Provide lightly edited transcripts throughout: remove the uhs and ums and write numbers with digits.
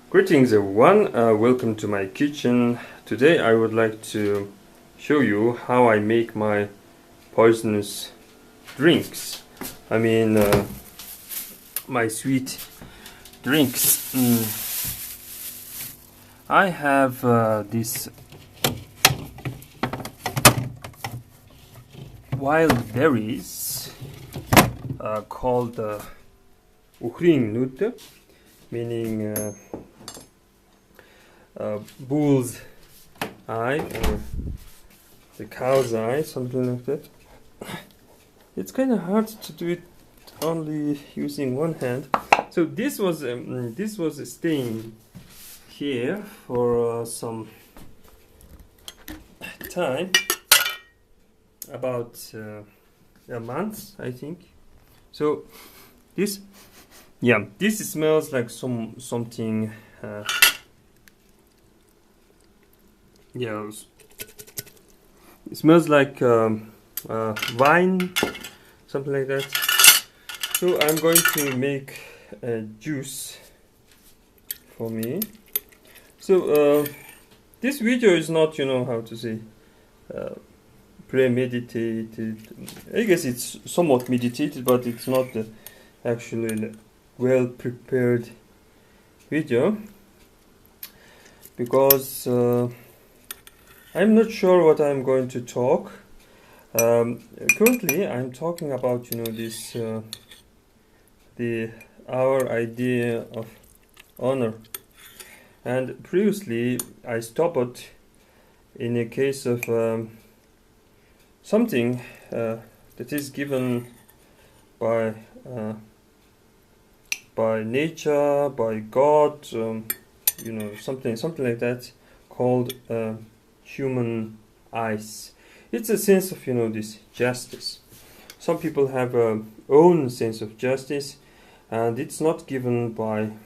Greetings everyone, welcome to my kitchen. Today I would like to show you how I make my poisonous drinks. My sweet drinks. I have this wild berries called nut, meaning bull's eye or the cow's eye, something like that. It's kind of hard to do it only using one hand. So this was staying here for some time, about a month, I think. So this smells like something. It smells like wine, something like that. So I'm going to make a juice for me. So this video is not, how to say, premeditated. I guess it's somewhat meditated, but it's not actually well prepared video, because I'm not sure what I'm going to talk. Currently I'm talking about this our idea of honor, and previously I stopped in a case of something that is given by nature, by God, something like that, called human eyes. It's a sense of this justice. Some people have a own sense of justice, and it's not given from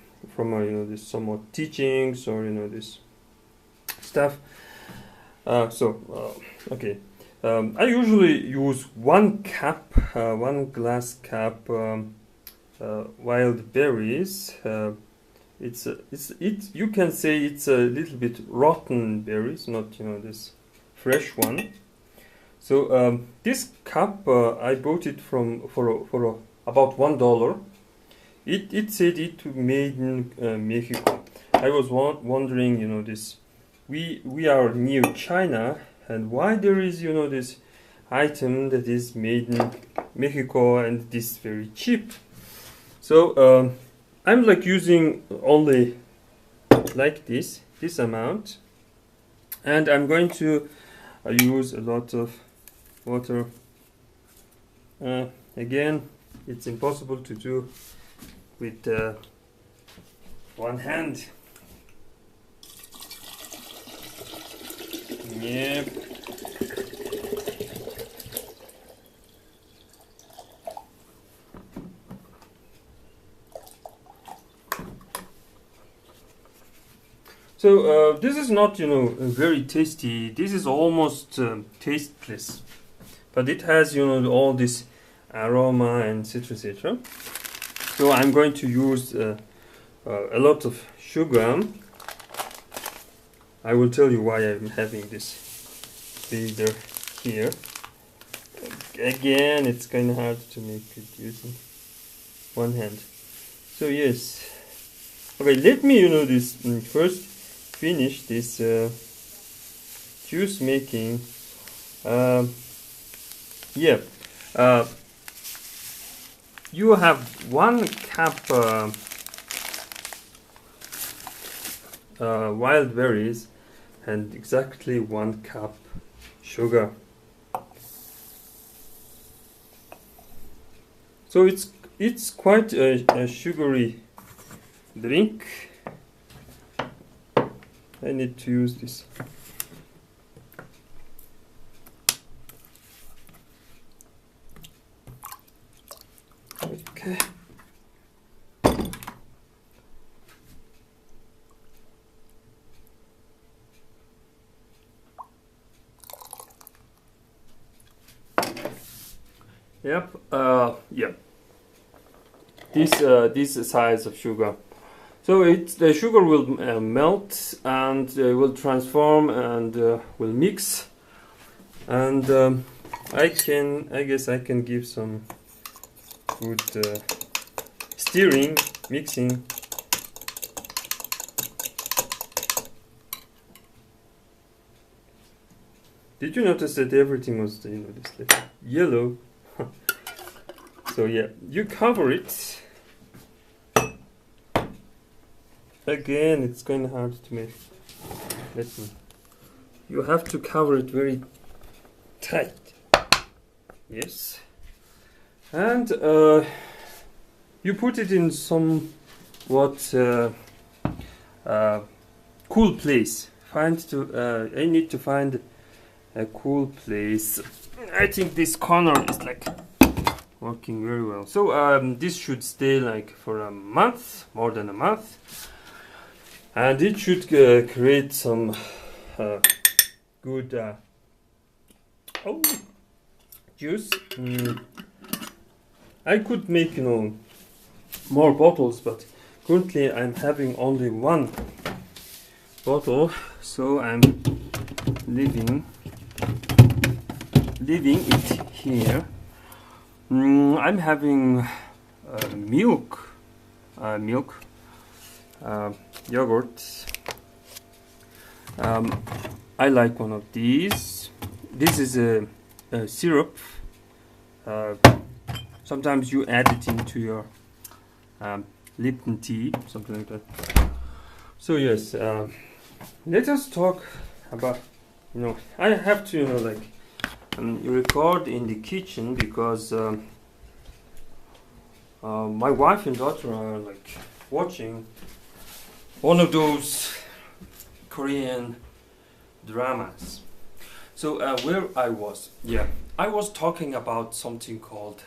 this somewhat teachings or this stuff. Okay. I usually use one glass cup wild berries. You can say it's a little bit rotten berries, not this fresh one. So this cup I bought it for about $1. It said it made in Mexico. I was wondering, this we are near China, and why there is this item that is made in Mexico and this very cheap. So I'm like using only like this amount, and I'm going to use a lot of water. Again, it's impossible to do with one hand. Yep. So this is not very tasty. This is almost tasteless, but it has all this aroma and etc. So I'm going to use a lot of sugar. I will tell you why I'm having this beater here. Again, it's kind of hard to make it using one hand. So yes. Okay, let me this first finish this juice making. You have 1 cup wild berries and exactly 1 cup sugar. So it's quite a sugary drink. I need to use this. Okay. Yep. This size of sugar. So the sugar will melt and will transform and will mix, and I guess I can give some good stirring, mixing. Did you notice that everything was, this little yellow? So yeah, you cover it. Again, it's kind of hard to make. You have to cover it very tight. Yes. And you put it in somewhat cool place. I need to find a cool place. I think this corner is like working very well. So this should stay like for a month, more than a month. And it should create some good juice. I could make more bottles, but currently I'm having only one bottle, so I'm leaving it here. I'm having milk. Yogurt. I like one of these. This is a syrup. Sometimes you add it into your Lipton tea, something like that. So yes, let us talk about. I have to record in the kitchen because my wife and daughter are like watching one of those Korean dramas. So where I was, I was talking about something called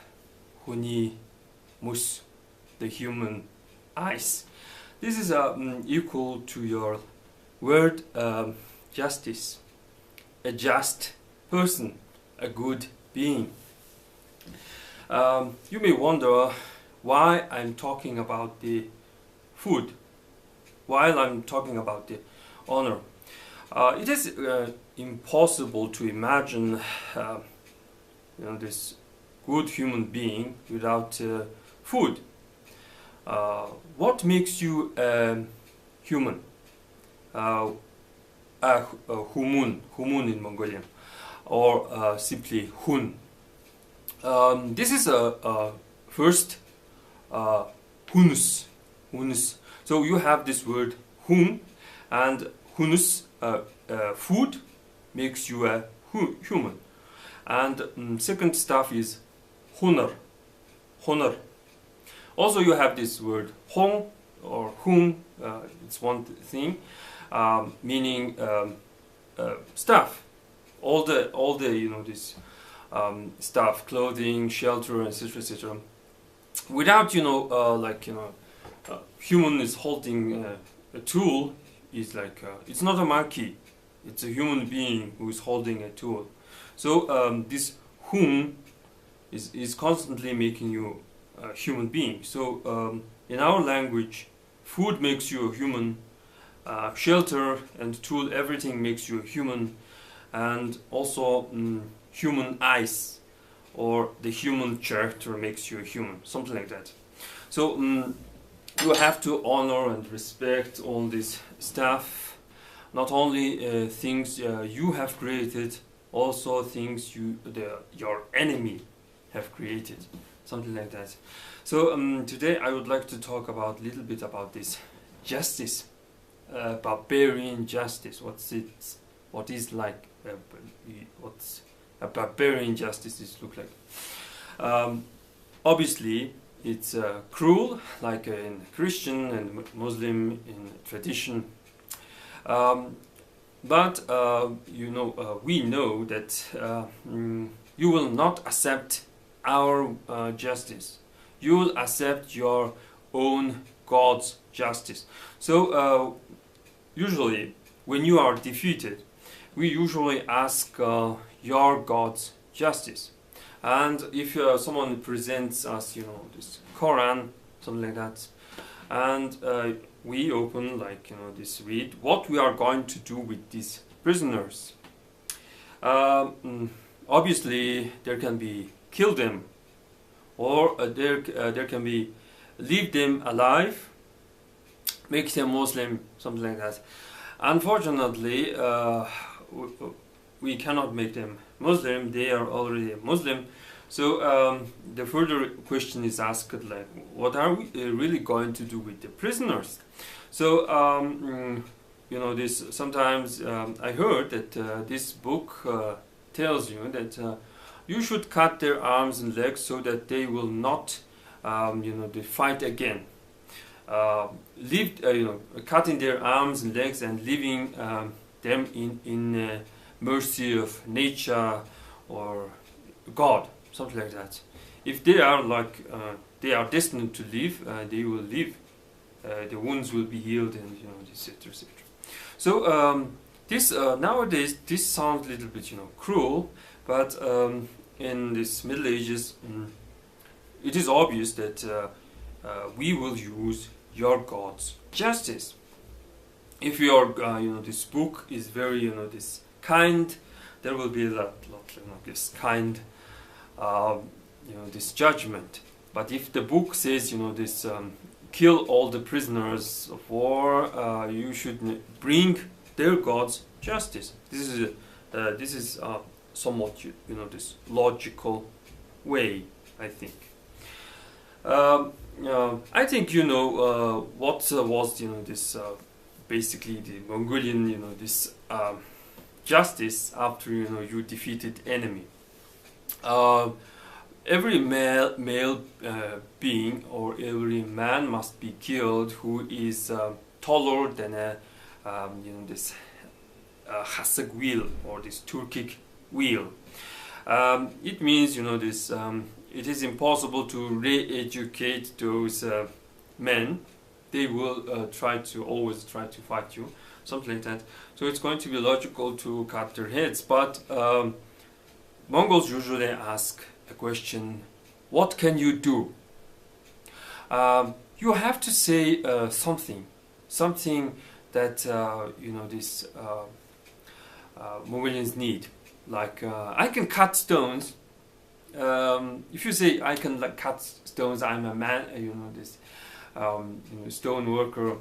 Huni Mus, the human eyes. This is equal to your word justice, a just person, a good being. You may wonder why I'm talking about the food while I'm talking about the honor. It is impossible to imagine this good human being without food. What makes you human? Humun in Mongolian, or simply hun. This is a first hunus. So you have this word hun, and hunus, food, makes you a human. And second stuff is honor. Also you have this word hong or hun, it's one thing, meaning stuff. All the this stuff, clothing, shelter, etc., etc. Without human is holding a tool, is like it's not a monkey, it's a human being who is holding a tool. So this hun is constantly making you a human being. So in our language, food makes you a human, shelter and tool, everything makes you a human, and also human eyes or the human character makes you a human, something like that. So you have to honor and respect all this stuff, not only things you have created, also things your enemy have created, something like that. So today I would like to talk about a little bit about this justice, barbarian justice. What is like? What's a barbarian justice look like? Obviously, it's cruel, like in Christian and Muslim in tradition. But we know that you will not accept our justice. You will accept your own God's justice. So usually, when you are defeated, we usually ask your God's justice. And if someone presents us, this Quran, something like that, and we open, like, this read what we are going to do with these prisoners. Obviously there can be kill them, or there can be leave them alive, make them Muslim, something like that. Unfortunately, we cannot make them Muslim. They are already Muslim. So the further question is asked, like, what are we really going to do with the prisoners? So this sometimes I heard that this book tells you that you should cut their arms and legs so that they will not they fight again. Cutting their arms and legs and leaving them in mercy of nature or God, something like that. If they are like they are destined to live, they will live. The wounds will be healed, and etc., etc. So this nowadays this sounds a little bit cruel, but in this Middle Ages, it is obvious that we will use your God's justice. If your this book is very this kind, there will be a lot this kind this judgment. But if the book says this kill all the prisoners of war, you should bring their God's justice. This is somewhat this logical way, I think. I think what was this basically the Mongolian this justice after you defeated enemy. Every male being, or every man, must be killed who is taller than a this Hasag wheel, or this Turkic wheel. It means this it is impossible to re-educate those men. They will always try to fight you, something like that. So it's going to be logical to cut their heads. But Mongols usually ask a question: what can you do? You have to say something that this Mongolians need. Like I can cut stones. If you say I can cut stones, I'm a man. This stone worker.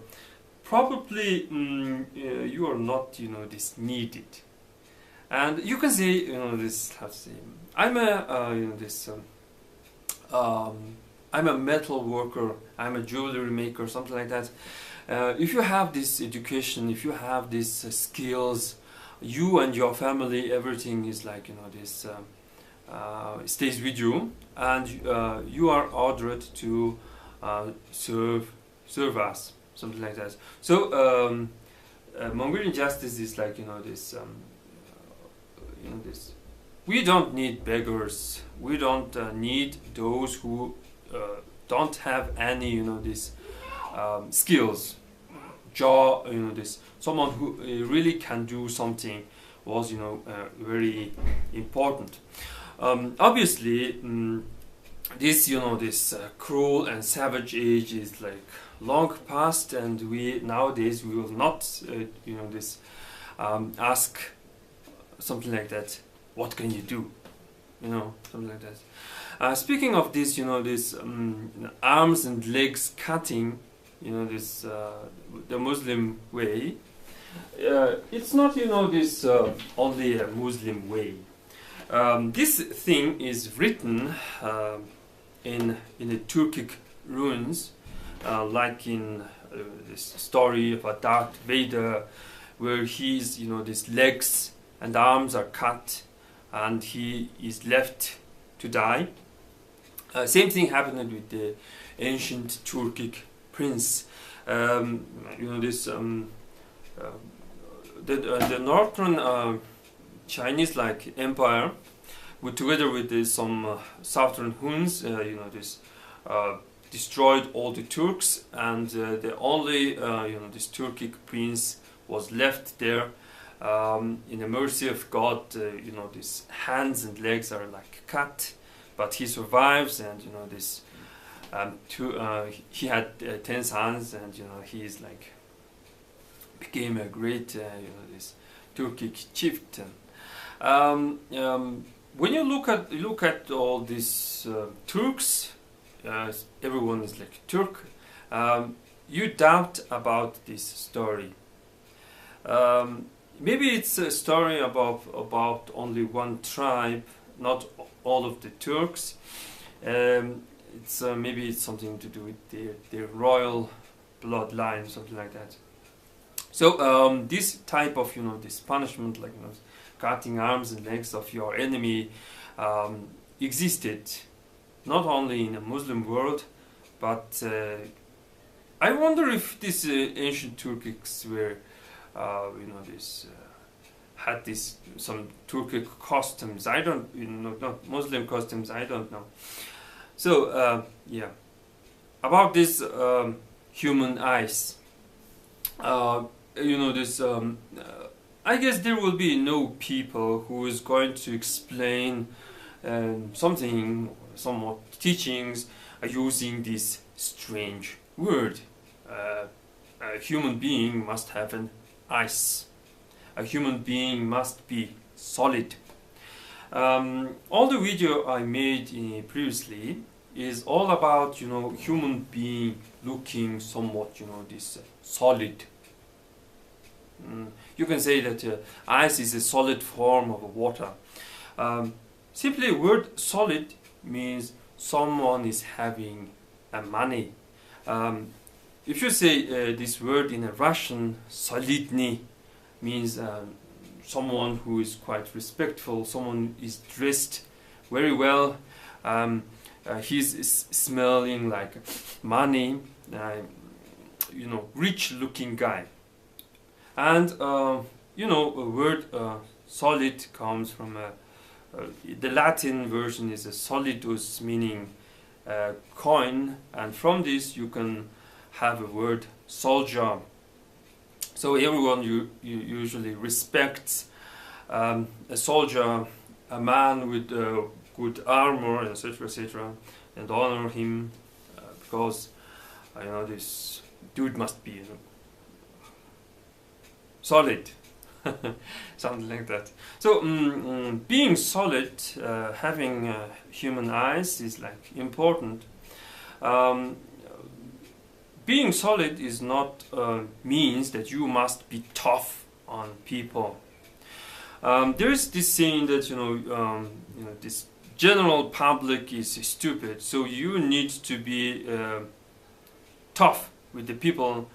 Probably you are not this needed. And you can say this. How to say? I'm a I'm a metal worker. I'm a jewelry maker, something like that. If you have this education, if you have these skills, you and your family, everything is like this stays with you, and you are ordered to serve us, something like that. So Mongolian justice is like this this. We don't need beggars. We don't need those who don't have any this skills. This someone who really can do something was very important. Obviously, this this cruel and savage age is like long past, and nowadays we will not this ask something like that. What can you do? Something like that. Speaking of this, this arms and legs cutting, this the Muslim way. It's not this only a Muslim way. This thing is written in the Turkic ruins, like in this story of a Darth Vader, where his his legs and arms are cut, and he is left to die. Same thing happened with the ancient Turkic prince. This the northern Chinese empire, together with some southern Huns, this destroyed all the Turks, and the only this Turkic prince was left there. In the mercy of God, his hands and legs are cut, but he survives, and this he had 10 sons, and he's like became a great this Turkic chieftain. When you look at all these Turks, everyone is like Turk. You doubt about this story. Maybe it's a story about only one tribe, not all of the Turks. Maybe it's something to do with their royal bloodline, something like that. So this type of this punishment, like cutting arms and legs of your enemy, existed not only in a Muslim world, but I wonder if these ancient Turkics were had some Turkic customs. I don't, not Muslim customs. I don't know. So yeah, about this human eyes. I guess there will be no people who is going to explain somewhat teachings using this strange word. A human being must have an eyes. A human being must be solid. All the video I made previously is all about human being looking somewhat this solid. You can say that ice is a solid form of water. Simply, word solid means someone is having money. If you say this word in a Russian, solidny means someone who is quite respectful, someone is dressed very well, he's smelling like money, rich looking guy. And a word solid comes from the Latin version is a solidus, meaning coin, and from this you can have a word soldier. So everyone usually respects a soldier, a man with good armor, etc., and honor him because this dude must be solid, something like that. So being solid, having human eyes is like important. Being solid is not means that you must be tough on people. There is this saying that this general public is stupid, so you need to be tough with the people.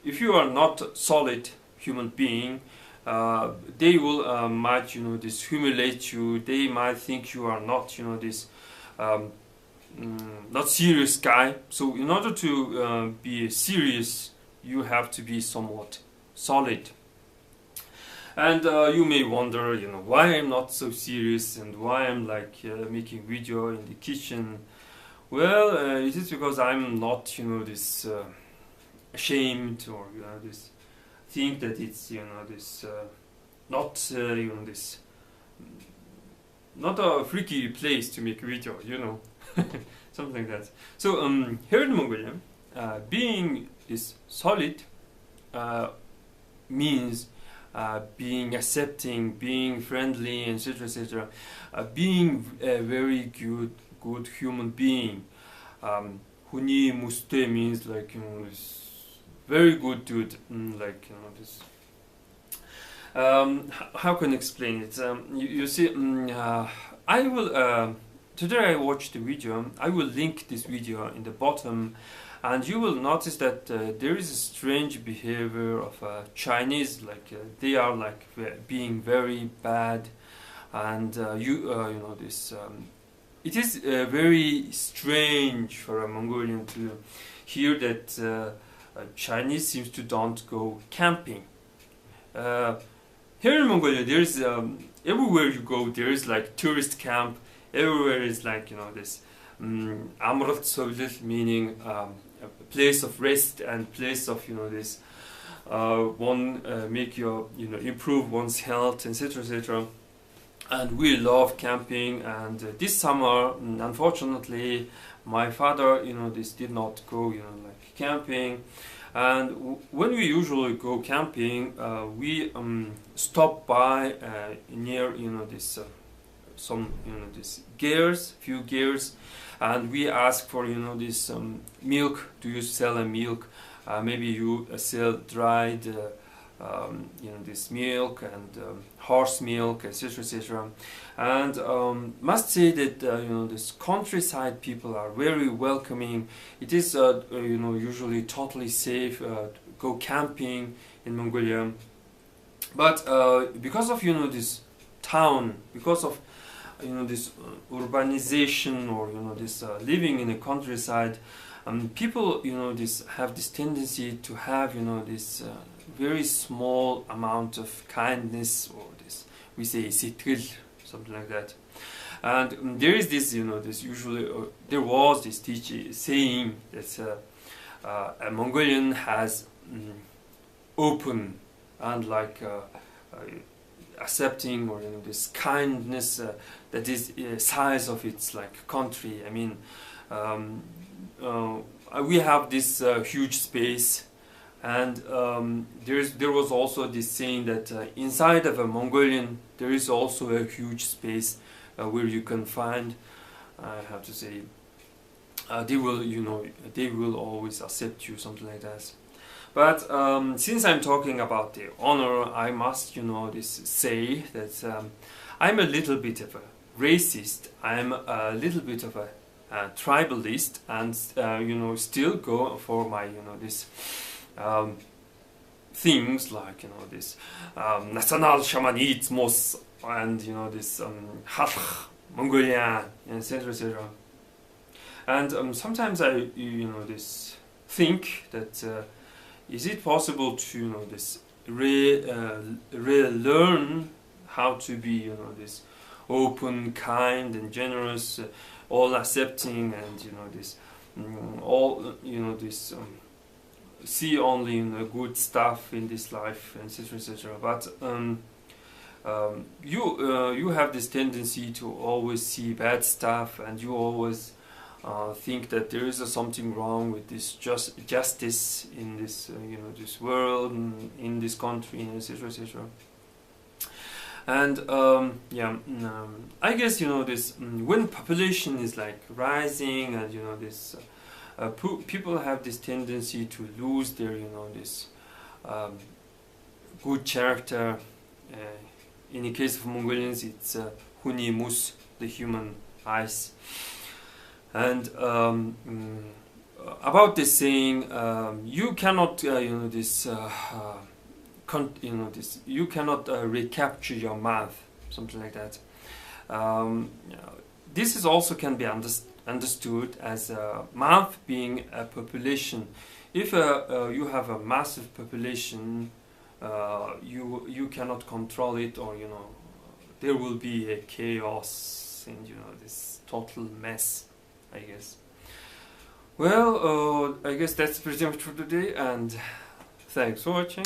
If you are not solid human being, they will might humiliate you. They might think you are not this not serious guy. So in order to be serious, you have to be somewhat solid. And you may wonder, why I'm not so serious and why I'm like making video in the kitchen. Well, it is because I'm not this ashamed or this think that it's this not this not a freaky place to make video, something like that. So here in Mongolia, being is solid means being accepting, being friendly, etc., etc., being a very good human being. Huni muste means like this very good dude, like this. How can I explain it? You see, I will today I watched the video. I will link this video in the bottom, and you will notice that there is a strange behavior of Chinese, like they are like being very bad, and this. It is very strange for a Mongolian to hear that Chinese seems to don't go camping. Here in Mongolia, there is everywhere you go, there is like tourist camp. Everywhere is like this amrat sovlet, meaning a place of rest and place of this make your improve one's health, etc., etc. And we love camping. And this summer, unfortunately, My father, this did not go, like camping. And when we usually go camping, we stop by near, this some, this gears, few gears, and we ask for, this milk. Do you sell a milk? Maybe you sell dried, this milk and horse milk, etc., etc. And must say that this countryside people are very welcoming. It is usually totally safe to go camping in Mongolia. But because of this town, because of this urbanization, or this living in the countryside, people this have this tendency to have this very small amount of kindness, or this we say sitril, something like that. And there is this this usually there was this teaching saying that a Mongolian has open and like accepting, or this kindness that is size of its like country. I mean, we have this huge space, and there was also this saying that inside of a Mongolian there is also a huge space where you can find, I have to say, they will always accept you, something like that. But since I'm talking about the honor, I must this say that I'm a little bit of a racist. I'm a little bit of a tribalist, and still go for my this things like this national shamanismos, and this Mongolia, etc., etc. And sometimes I this think that is it possible to this relearn how to be this open, kind, and generous, all accepting, and this all this see only good stuff in this life, etc., etc. But you have this tendency to always see bad stuff, and you always think that there is something wrong with this justice in this this world, in this country, etc., etc. And I guess this when population is like rising, and this people have this tendency to lose their this good character. In the case of Mongolians, it's huni mus, the human eyes. And about this saying, you cannot this you cannot recapture your mouth, something like that. This is also can be understood as a mouth being a population. If you have a massive population, you cannot control it, or there will be a chaos and this total mess, I guess. Well, I guess that's pretty much for today, and thanks for watching.